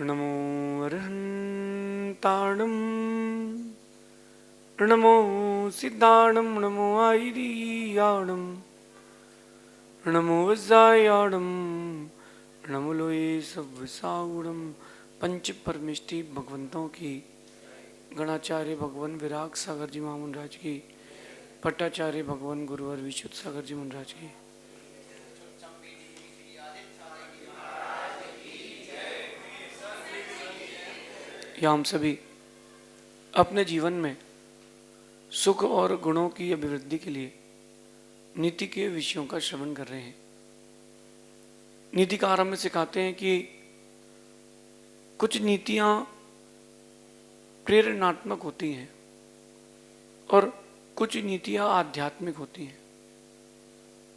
नमो अरहन्ताणं नमो सिद्धाणं नमो आयरीयाणं नमो वज्रायाणं नमो लोये सव्वसागुणं। पंच परमिष्टि भगवंतों की, गणाचार्य भगवान विराग सागर जी महामुंडराज की, पट्टाचार्य भगवान गुरुवर विशुद्ध सागर जी महाराज की। या हम सभी अपने जीवन में सुख और गुणों की अभिवृद्धि के लिए नीति के विषयों का श्रवण कर रहे हैं। नीतिकार हमें सिखाते हैं कि कुछ नीतियां प्रेरणात्मक होती हैं और कुछ नीतियां आध्यात्मिक होती हैं।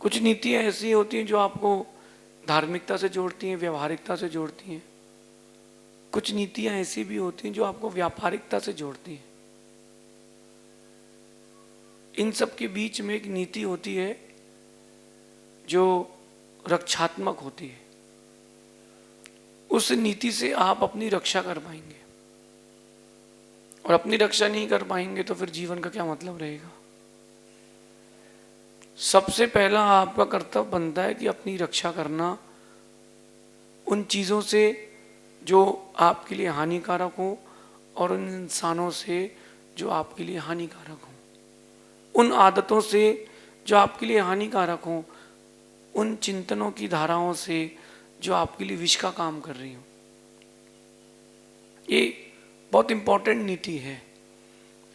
कुछ नीतियां ऐसी होती हैं जो आपको धार्मिकता से जोड़ती हैं, व्यवहारिकता से जोड़ती हैं। कुछ नीतियां ऐसी भी होती हैं जो आपको व्यापारिकता से जोड़ती हैं। इन सब के बीच में एक नीति होती है जो रक्षात्मक होती है। उस नीति से आप अपनी रक्षा कर पाएंगे, और अपनी रक्षा नहीं कर पाएंगे तो फिर जीवन का क्या मतलब रहेगा। सबसे पहला आपका कर्तव्य बनता है कि अपनी रक्षा करना उन चीज़ों से जो आपके लिए हानिकारक हो और उन इंसानों से जो आपके लिए हानिकारक हो, उन आदतों से जो आपके लिए हानिकारक हो, उन चिंतनों की धाराओं से जो आपके लिए विष का काम कर रही हो। ये बहुत इंपॉर्टेंट नीति है,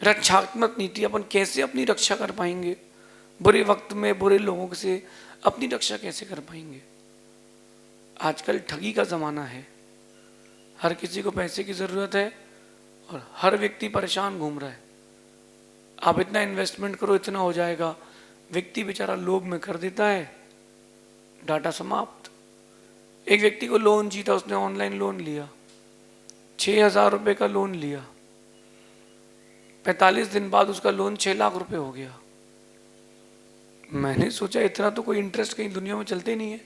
रक्षात्मक नीति। अपन कैसे अपनी रक्षा कर पाएंगे, बुरे वक्त में बुरे लोगों से अपनी रक्षा कैसे कर पाएंगे। आजकल ठगी का ज़माना है, हर किसी को पैसे की ज़रूरत है और हर व्यक्ति परेशान घूम रहा है। आप इतना इन्वेस्टमेंट करो, इतना हो जाएगा। व्यक्ति बेचारा लोभ में कर देता है, डाटा समाप्त। एक व्यक्ति को लोन चाहिए था, उसने ऑनलाइन लोन लिया, 6,000 रुपये का लोन लिया। 45 दिन बाद उसका लोन 6 लाख रुपए हो गया। मैंने सोचा इतना तो कोई इंटरेस्ट कहीं दुनिया में चलते नहीं है।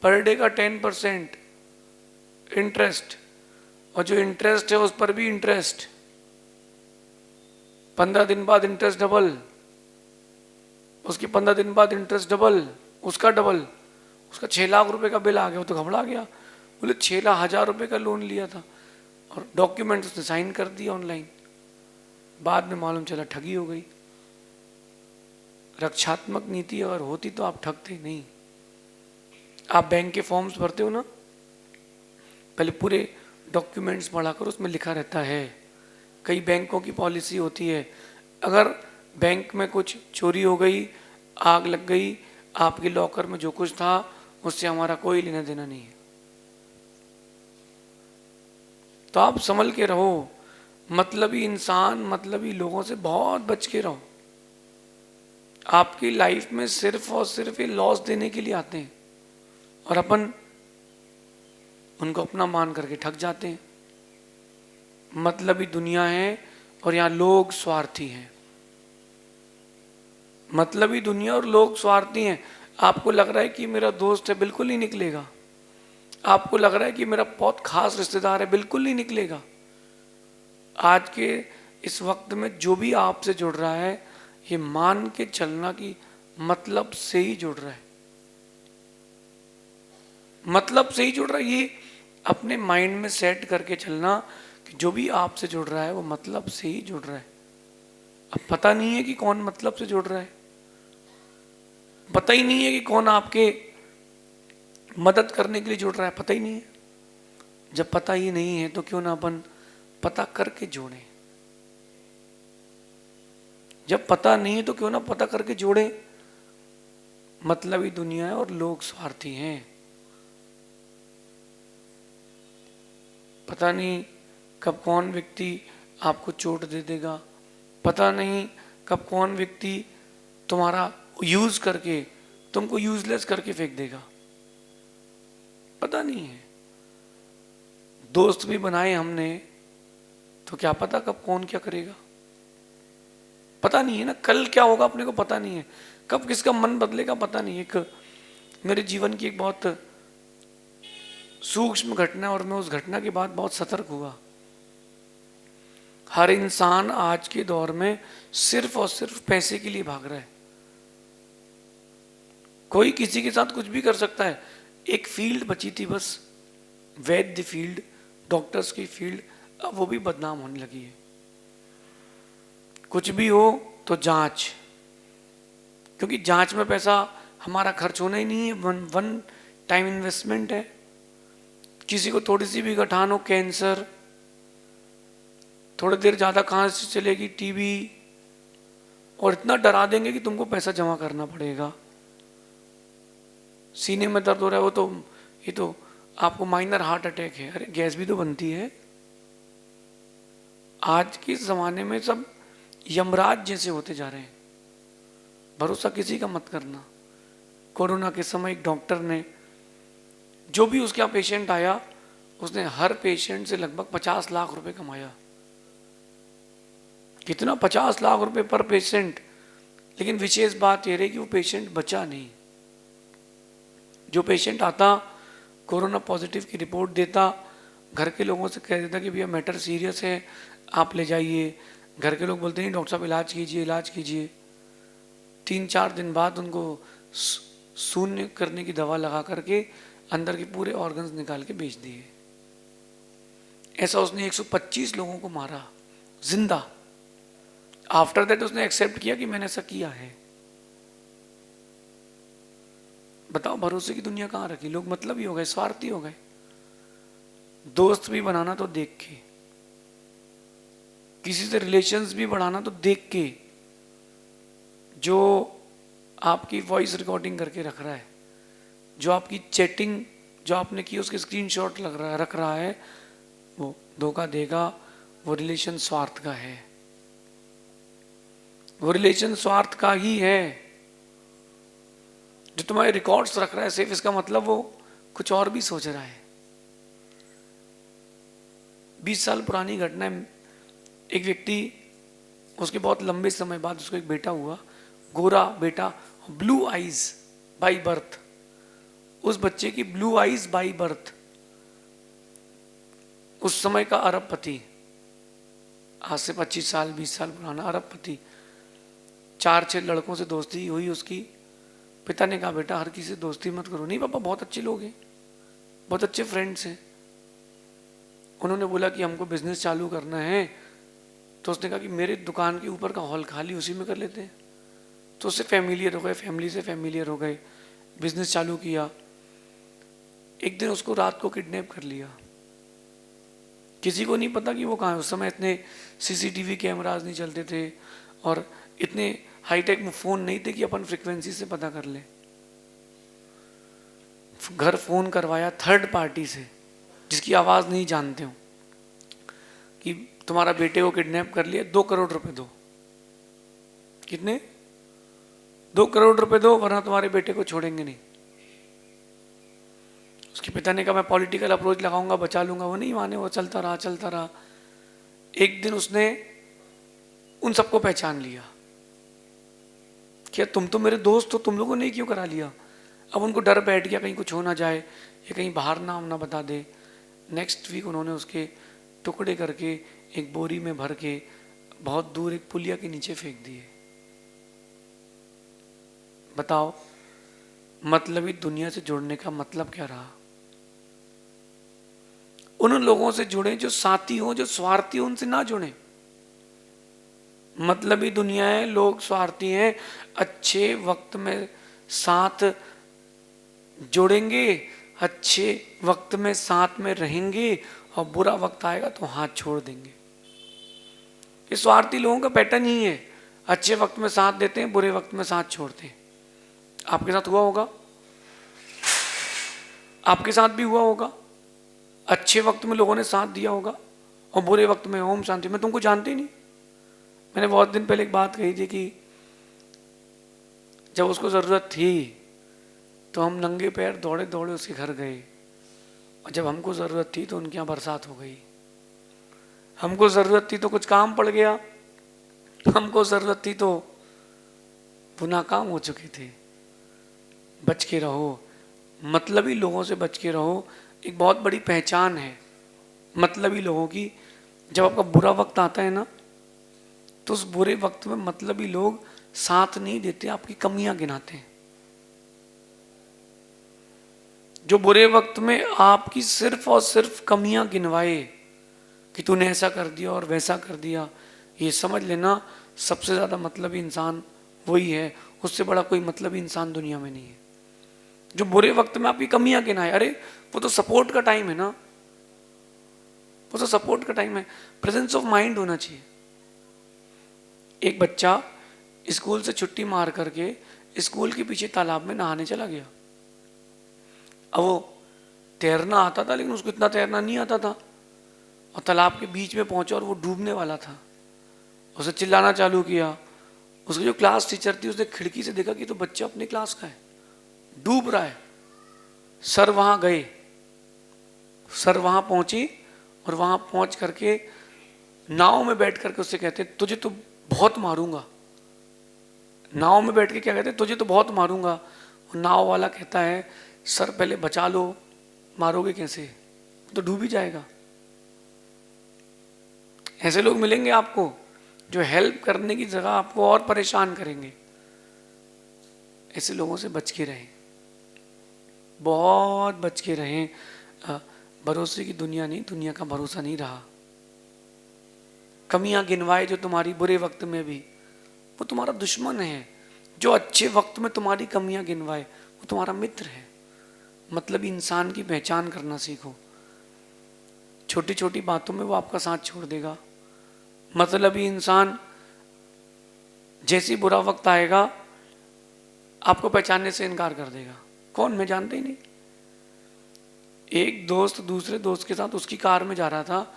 पर डे का 10% इंटरेस्ट, और जो इंटरेस्ट है उस पर भी इंटरेस्ट। 15 दिन बाद इंटरेस्ट डबल, उसके 15 दिन बाद इंटरेस्ट डबल, उसका डबल। उसका 6 लाख रुपए का बिल आ गया। वो तो घबरा गया, बोले 6,000 रुपए का लोन लिया था और डॉक्यूमेंट उसने साइन कर दिया ऑनलाइन। बाद में मालूम चला ठगी हो गई। रक्षात्मक नीति अगर होती तो आप ठगते नहीं। आप बैंक के फॉर्म्स भरते हो ना, पहले पूरे डॉक्यूमेंट्स पढ़ा कर, उसमें लिखा रहता है। कई बैंकों की पॉलिसी होती है, अगर बैंक में कुछ चोरी हो गई, आग लग गई, आपके लॉकर में जो कुछ था उससे हमारा कोई लेना देना नहीं है। तो आप संभल के रहो। मतलबी इंसान, मतलबी लोगों से बहुत बच के रहो। आपकी लाइफ में सिर्फ और सिर्फ ये लॉस देने के लिए आते हैं और अपन उनको अपना मान करके ठग जाते हैं। मतलबी दुनिया है और यहाँ लोग स्वार्थी हैं। मतलबी दुनिया और लोग स्वार्थी हैं। आपको लग रहा है कि मेरा दोस्त है, बिल्कुल नहीं निकलेगा। आपको लग रहा है कि मेरा बहुत खास रिश्तेदार है, बिल्कुल नहीं निकलेगा। आज के इस वक्त में जो भी आपसे जुड़ रहा है, ये मान के चलना कि मतलब से ही जुड़ रहा है, मतलब से ही जुड़ रहा है। ये अपने माइंड में सेट करके चलना कि जो भी आपसे जुड़ रहा है वो मतलब से ही जुड़ रहा है। अब पता नहीं है कि कौन मतलब से जुड़ रहा है, पता ही नहीं है कि कौन आपके मदद करने के लिए जुड़ रहा है, पता ही नहीं है। जब पता ही नहीं है तो क्यों ना अपन पता करके जोड़ें। जब पता नहीं है तो क्यों ना पता करके जोड़ें। मतलबी दुनिया है और लोग स्वार्थी हैं। पता नहीं कब कौन व्यक्ति आपको चोट दे देगा, पता नहीं कब कौन व्यक्ति तुम्हारा यूज करके तुमको यूजलेस करके फेंक देगा, पता नहीं है। दोस्त भी बनाए हमने तो क्या पता कब कौन क्या करेगा, पता नहीं है ना। कल क्या होगा अपने को पता नहीं है, कब किसका मन बदलेगा पता नहीं है। एक मेरे जीवन की एक बहुत सूक्ष्म घटना, और मैं उस घटना के बाद बहुत सतर्क हुआ। हर इंसान आज के दौर में सिर्फ और सिर्फ पैसे के लिए भाग रहा है। कोई किसी के साथ कुछ भी कर सकता है। एक फील्ड बची थी बस, वैद्य फील्ड, डॉक्टर्स की फील्ड, अब वो भी बदनाम होने लगी है। कुछ भी हो तो जांच, क्योंकि जांच में पैसा हमारा खर्च होना ही नहीं है, वन टाइम इन्वेस्टमेंट है। किसी को थोड़ी सी भी गठान हो, कैंसर, थोड़ी देर ज़्यादा खांसी चलेगी, टीबी, और इतना डरा देंगे कि तुमको पैसा जमा करना पड़ेगा। सीने में दर्द हो रहा है, वो तो ये तो आपको माइनर हार्ट अटैक है, अरे गैस भी तो बनती है। आज के ज़माने में सब यमराज जैसे होते जा रहे हैं। भरोसा किसी का मत करना। कोरोना के समय एक डॉक्टर ने, जो भी उसके यहाँ पेशेंट आया, उसने हर पेशेंट से लगभग 50 लाख रुपए कमाया। कितना? 50 लाख रुपए पर पेशेंट। लेकिन विशेष बात यह रही कि वो पेशेंट बचा नहीं। जो पेशेंट आता, कोरोना पॉजिटिव की रिपोर्ट देता, घर के लोगों से कह देता कि भैया मैटर सीरियस है, आप ले जाइए। घर के लोग बोलते नहीं डॉक्टर साहब इलाज कीजिए, इलाज कीजिए। 3-4 दिन बाद उनको शून्य करने की दवा लगा करके अंदर के पूरे ऑर्गन्स निकाल के बेच दिए। ऐसा उसने 125 लोगों को मारा जिंदा। आफ्टर दैट उसने एक्सेप्ट किया कि मैंने ऐसा किया है। बताओ भरोसे की दुनिया कहाँ रखी? लोग मतलबी हो गए, स्वार्थी हो गए। दोस्त भी बनाना तो देख के, किसी से रिलेशंस भी बढ़ाना तो देख के। जो आपकी वॉइस रिकॉर्डिंग करके रख रहा है, जो आपकी चैटिंग जो आपने की उसके स्क्रीनशॉट रख रहा है, वो धोखा देगा। वो रिलेशन स्वार्थ का है, वो रिलेशन स्वार्थ का ही है। जो तुम्हारे रिकॉर्ड्स रख रहा है सिर्फ, इसका मतलब वो कुछ और भी सोच रहा है। 20 साल पुरानी घटना है। एक व्यक्ति, उसके बहुत लंबे समय बाद उसको एक बेटा हुआ, गोरा बेटा, ब्लू आईज बाई बर्थ। उस बच्चे की ब्लू आईज बाई बर्थ। उस समय का अरबपति, आज से 25 साल 20 साल पुराना अरबपति। 4-6 लड़कों से दोस्ती हुई उसकी। पिता ने कहा बेटा हर किसी से दोस्ती मत करो। नहीं पापा, बहुत अच्छे लोग हैं, बहुत अच्छे फ्रेंड्स हैं। उन्होंने बोला कि हमको बिजनेस चालू करना है, तो उसने कहा कि मेरे दुकान के ऊपर का हॉल खाली, उसी में कर लेते हैं। तो उससे फैमिलियर हो गए, फैमिली से फैमिलियर हो गए, बिजनेस चालू किया। एक दिन उसको रात को किडनैप कर लिया। किसी को नहीं पता कि वो कहाँ है। उस समय इतने सीसीटीवी कैमराज नहीं चलते थे, और इतने हाईटेक फोन नहीं थे कि अपन फ्रीक्वेंसी से पता कर ले। घर फोन करवाया थर्ड पार्टी से, जिसकी आवाज नहीं जानते हो, कि तुम्हारा बेटे को किडनैप कर लिया, 2 करोड़ रुपए दो। कितने? 2 करोड़ रुपए दो, वरना तुम्हारे बेटे को छोड़ेंगे नहीं। उसके पिता ने कहा मैं पॉलिटिकल अप्रोच लगाऊंगा, बचा लूंगा। वो नहीं माने, वो चलता रहा। एक दिन उसने उन सबको पहचान लिया। क्या तुम तो मेरे दोस्त हो, तुम लोगों ने क्यों करा लिया? अब उनको डर बैठ गया कहीं कुछ हो ना जाए, या कहीं बाहर नाम ना बता दे। नेक्स्ट वीक उन्होंने उसके टुकड़े करके एक बोरी में भर के बहुत दूर एक पुलिया के नीचे फेंक दिए। बताओ मतलबी दुनिया से जुड़ने का मतलब क्या रहा? उन लोगों से जुड़े जो साथी हो, जो स्वार्थी हो, उनसे ना जुड़े। मतलबी दुनिया है, लोग स्वार्थी हैं। अच्छे वक्त में साथ जुड़ेंगे, अच्छे वक्त में साथ में रहेंगे, और बुरा वक्त आएगा तो हाथ छोड़ देंगे। ये स्वार्थी लोगों का पैटर्न ही है। अच्छे वक्त में साथ देते हैं, बुरे वक्त में साथ छोड़ते हैं। आपके साथ हुआ होगा, आपके साथ भी हुआ होगा। अच्छे वक्त में लोगों ने साथ दिया होगा, और बुरे वक्त में ओम शांति। मैं तुमको जानती नहीं। मैंने बहुत दिन पहले एक बात कही थी कि जब उसको ज़रूरत थी तो हम नंगे पैर दौड़े दौड़े उसके घर गए, और जब हमको ज़रूरत थी तो उनके यहाँ बरसात हो गई। हमको ज़रूरत थी तो कुछ काम पड़ गया, हमको ज़रूरत थी तो वो नाकाम हो चुके थे। बच के रहो, मतलबी लोगों से बच के रहो। एक बहुत बड़ी पहचान है मतलबी लोगों की। जब आपका बुरा वक्त आता है ना, तो उस बुरे वक्त में मतलबी लोग साथ नहीं देते, आपकी कमियां गिनाते हैं। जो बुरे वक्त में आपकी सिर्फ और सिर्फ कमियां गिनवाए कि तूने ऐसा कर दिया और वैसा कर दिया, ये समझ लेना सबसे ज्यादा मतलबी इंसान वही है। उससे बड़ा कोई मतलबी इंसान दुनिया में नहीं है। जो बुरे वक्त में आपकी कमियां गिनाए, अरे वो तो सपोर्ट का टाइम है ना, वो तो सपोर्ट का टाइम है। प्रेजेंस ऑफ माइंड होना चाहिए। एक बच्चा स्कूल से छुट्टी मार करके स्कूल के पीछे तालाब में नहाने चला गया। अब वो तैरना आता था, लेकिन उसको इतना तैरना नहीं आता था, और तालाब के बीच में पहुंचा और वो डूबने वाला था। उसे चिल्लाना चालू किया। उसकी जो क्लास टीचर थी, उसने खिड़की से देखा कि तो बच्चा अपने क्लास का है, डूब रहा है। सर वहां गए, सर वहां पहुंची, और वहां पहुंच करके नाव में बैठ करके उससे कहते, तुझे तो बहुत मारूंगा। नाव में बैठ के क्या कहते, तुझे तो बहुत मारूंगा। नाव वाला कहता है, सर पहले बचा लो, मारोगे कैसे, तो डूब ही जाएगा। ऐसे लोग मिलेंगे आपको जो हेल्प करने की जगह आपको और परेशान करेंगे। ऐसे लोगों से बच के रहें, बहुत बच के रहें। भरोसे की दुनिया नहीं, दुनिया का भरोसा नहीं रहा। कमियां गिनवाए जो तुम्हारी बुरे वक्त में भी, वो तुम्हारा दुश्मन है। जो अच्छे वक्त में तुम्हारी कमियां गिनवाए, वो तुम्हारा मित्र है। मतलब इंसान की पहचान करना सीखो। छोटी छोटी बातों में वो आपका साथ छोड़ देगा। मतलबी इंसान जैसी बुरा वक्त आएगा आपको पहचानने से इनकार कर देगा। कौन, मैं जानते ही नहीं। एक दोस्त दूसरे दोस्त के साथ उसकी कार में जा रहा था,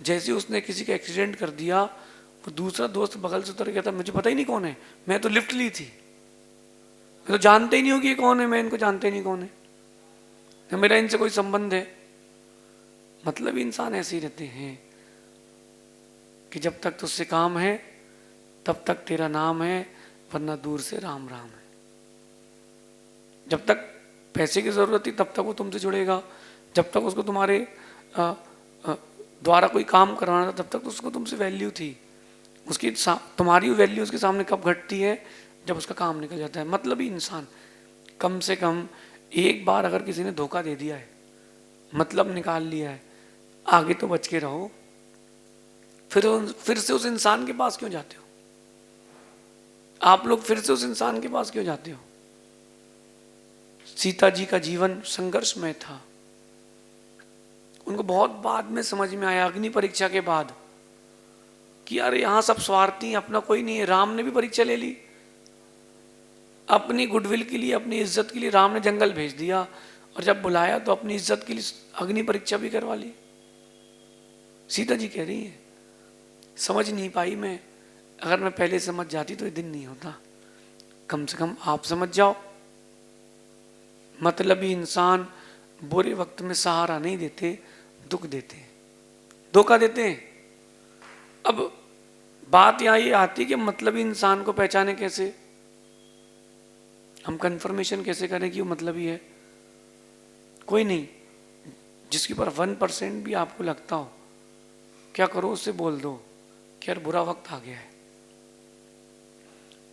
जैसे उसने किसी का एक्सीडेंट कर दिया, वो दूसरा दोस्त बगल से उतर गया था, मुझे पता ही नहीं कौन है, मैं तो लिफ्ट ली थी, मैं तो जानते ही नहीं हो कि ये कौन है, मैं इनको जानते ही नहीं कौन है, मेरा इनसे कोई संबंध है। मतलब इंसान ऐसे ही रहते हैं कि जब तक तुझसे काम है तब तक तेरा नाम है, वरना दूर से राम राम है। जब तक पैसे की जरूरत थी तब तक वो तुमसे जुड़ेगा, जब तक उसको तुम्हारे द्वारा कोई काम करवाना था तब तक उसको तुमसे वैल्यू थी। उसकी तुम्हारी वैल्यू उसके सामने कब घटती है, जब उसका काम निकल जाता है। मतलब ही इंसान, कम से कम एक बार अगर किसी ने धोखा दे दिया है, मतलब निकाल लिया है, आगे तो बच के रहो। फिर से उस इंसान के पास क्यों जाते हो? आप लोग फिर से उस इंसान के पास क्यों जाते हो? सीता जी का जीवन संघर्षमय था। उनको बहुत बाद में समझ में आया, अग्नि परीक्षा के बाद, कि यार यहां सब स्वार्थी, अपना कोई नहीं है। राम ने भी परीक्षा ले ली अपनी गुडविल के लिए, अपनी इज्जत के लिए। राम ने जंगल भेज दिया, और जब बुलाया तो अपनी इज्जत के लिए अग्नि परीक्षा भी करवा ली। सीता जी कह रही है, समझ नहीं पाई मैं, अगर मैं पहले समझ जाती तो ये दिन नहीं होता। कम से कम आप समझ जाओ। मतलबी इंसान बुरे वक्त में सहारा नहीं देते, दुख देते हैं, धोखा देते हैं। अब बात यहां ये आती है कि मतलबी इंसान को पहचाने कैसे, हम कंफर्मेशन कैसे करें कि वो मतलबी है। कोई नहीं, जिसके ऊपर 1% भी आपको लगता हो, क्या करो, उससे बोल दो कि यार बुरा वक्त आ गया है,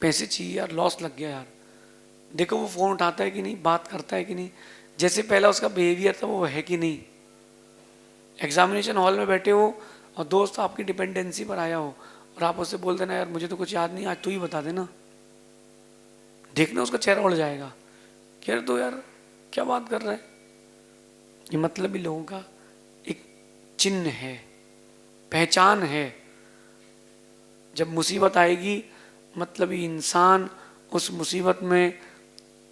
पैसे चाहिए यार, लॉस लग गया यार। देखो वो फोन उठाता है कि नहीं, बात करता है कि नहीं, जैसे पहला उसका बिहेवियर था वो है कि नहीं। एग्जामिनेशन हॉल में बैठे हो और दोस्त आपकी डिपेंडेंसी पर आया हो, और आप उससे बोल देना, यार मुझे तो कुछ याद नहीं, आज तू ही बता देना। देखना उसका चेहरा उड़ जाएगा कि यार तो यार क्या बात कर रहा है। ये मतलबी लोगों का एक चिन्ह है, पहचान है। जब मुसीबत आएगी, मतलबी इंसान उस मुसीबत में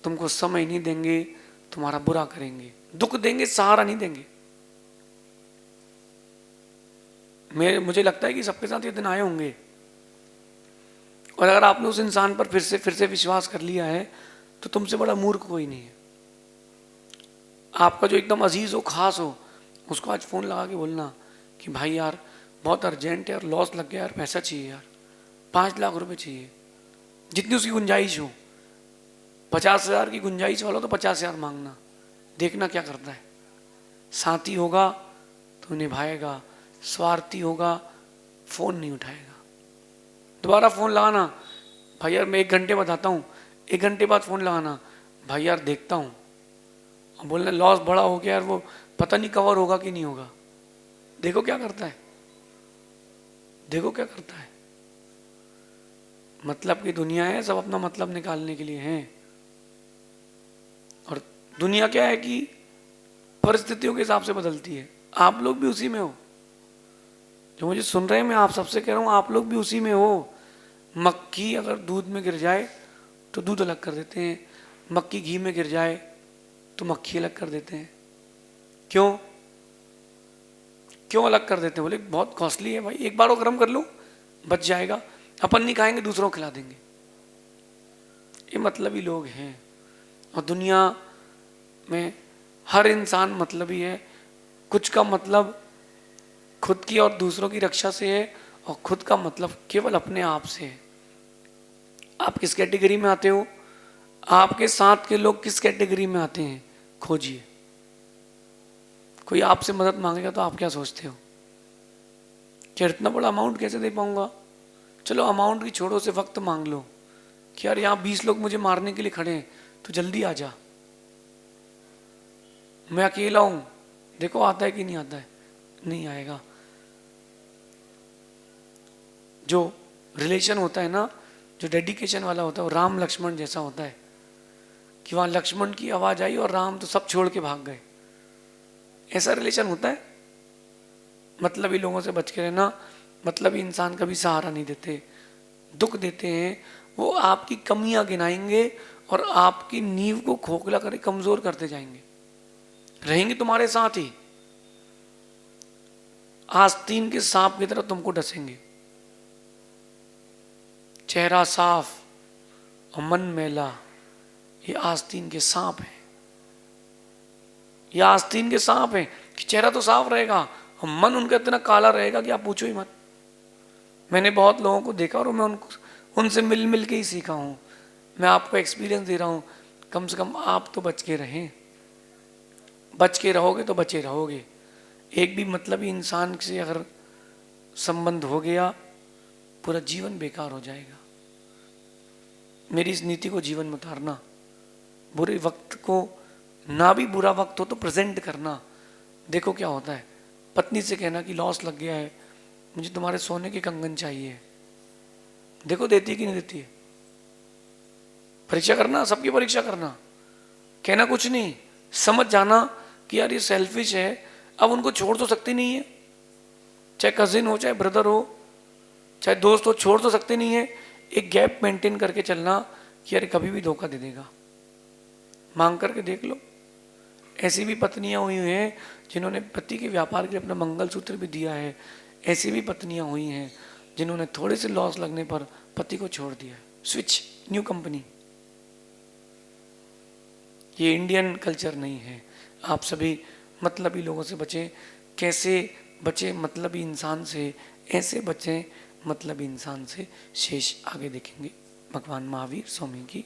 तुमको समय नहीं देंगे, तुम्हारा बुरा करेंगे, दुख देंगे, सहारा नहीं देंगे। मुझे लगता है कि सबके साथ ये दिन आए होंगे, और अगर आपने उस इंसान पर फिर से विश्वास कर लिया है तो तुमसे बड़ा मूर्ख कोई नहीं है। आपका जो एकदम अजीज हो, खास हो, उसको आज फोन लगा के बोलना कि भाई यार बहुत अर्जेंट है, और लॉस लग गया यार, पैसा चाहिए यार, 5 लाख रुपए चाहिए, जितनी उसकी गुंजाइश हो। 50,000 की गुंजाइश वाला तो 50,000 मांगना, देखना क्या करता है। साथी होगा तो निभाएगा, स्वार्थी होगा फोन नहीं उठाएगा। दोबारा फोन लगाना, भाई यार मैं 1 घंटे बताता हूँ, 1 घंटे बाद फोन लगाना, भाई यार देखता हूँ, और बोलना लॉस बड़ा हो गया यार, वो पता नहीं कवर होगा कि नहीं होगा। देखो क्या करता है, देखो क्या करता है। मतलब की दुनिया है, सब अपना मतलब निकालने के लिए हैं। और दुनिया क्या है कि परिस्थितियों के हिसाब से बदलती है। आप लोग भी उसी में हो, जो मुझे सुन रहे हैं, मैं आप सबसे कह रहा हूं, आप लोग भी उसी में हो। मक्खी अगर दूध में गिर जाए तो दूध अलग कर देते हैं, मक्खी घी में गिर जाए तो मक्खी अलग कर देते हैं। क्यों क्यों अलग कर देते हैं? बोले बहुत कॉस्टली है भाई, एक बार वो गर्म कर लो बच जाएगा, अपन नहीं खाएंगे दूसरों को खिला देंगे। ये मतलबी लोग हैं। और दुनिया में हर इंसान मतलबी है। कुछ का मतलब खुद की और दूसरों की रक्षा से है, और खुद का मतलब केवल अपने आप से है। आप किस कैटेगरी में आते हो? आपके साथ के लोग किस कैटेगरी में आते हैं, खोजिए। कोई आपसे मदद मांगेगा तो आप क्या सोचते हो कि इतना बड़ा अमाउंट कैसे दे पाऊंगा? चलो अमाउंट की छोड़ो, से वक्त मांग लो कि यार यहाँ 20 लोग मुझे मारने के लिए खड़े हैं, तो जल्दी आ जा, मैं अकेला हूं, देखो आता है कि नहीं आता है। नहीं आएगा। जो रिलेशन होता है ना, जो डेडिकेशन वाला होता है, वो राम लक्ष्मण जैसा होता है कि वहां लक्ष्मण की आवाज आई और राम तो सब छोड़ के भाग गए। ऐसा रिलेशन होता है। मतलबी लोगों से बच के रहना। मतलबी इंसान कभी सहारा नहीं देते, दुख देते हैं। वो आपकी कमियां गिनाएंगे और आपकी नींव को खोखला करके कमजोर करते जाएंगे। रहेंगे तुम्हारे साथ ही, आस्तीन के सांप की तरह तुमको डसेंगे। चेहरा साफ और मन मैला, ये आस्तीन के सांप हैं। ये आस्तीन के सांप हैं कि चेहरा तो साफ रहेगा और मन उनका इतना काला रहेगा कि आप पूछो ही मत। मैंने बहुत लोगों को देखा और मैं उनसे मिल मिल के ही सीखा हूं। मैं आपको एक्सपीरियंस दे रहा हूं, कम से कम आप तो बच के रहें। बच के रहोगे तो बचे रहोगे। एक भी मतलबी इंसान से अगर संबंध हो गया, पूरा जीवन बेकार हो जाएगा। मेरी इस नीति को जीवन में उतारना। बुरे वक्त को, ना भी बुरा वक्त हो तो प्रेजेंट करना। देखो क्या होता है। पत्नी से कहना कि लॉस लग गया है, मुझे तुम्हारे सोने के कंगन चाहिए। देखो देती है कि नहीं देती है। परीक्षा करना, सबकी परीक्षा करना। कहना कुछ नहीं, समझ जाना कि यार ये सेल्फिश है, अब उनको छोड़ तो सकती नहीं है। चाहे कजिन हो, चाहे ब्रदर हो, चाहे दोस्त हो, छोड़ तो सकते नहीं है। एक गैप मेंटेन करके चलना कि यार कभी भी धोखा दे देगा। मांग करके देख लो। ऐसी भी पत्नियां हुई हैं जिन्होंने पति के व्यापार के लिए अपना मंगलसूत्र भी दिया है। ऐसी भी पत्नियां हुई हैं जिन्होंने थोड़े से लॉस लगने पर पति को छोड़ दिया। Switch, new company. ये इंडियन कल्चर नहीं है। आप सभी मतलबी लोगों से बचें। कैसे बचें मतलबी इंसान से? ऐसे बचें मतलबी इंसान से। शेष आगे देखेंगे। भगवान महावीर स्वामी की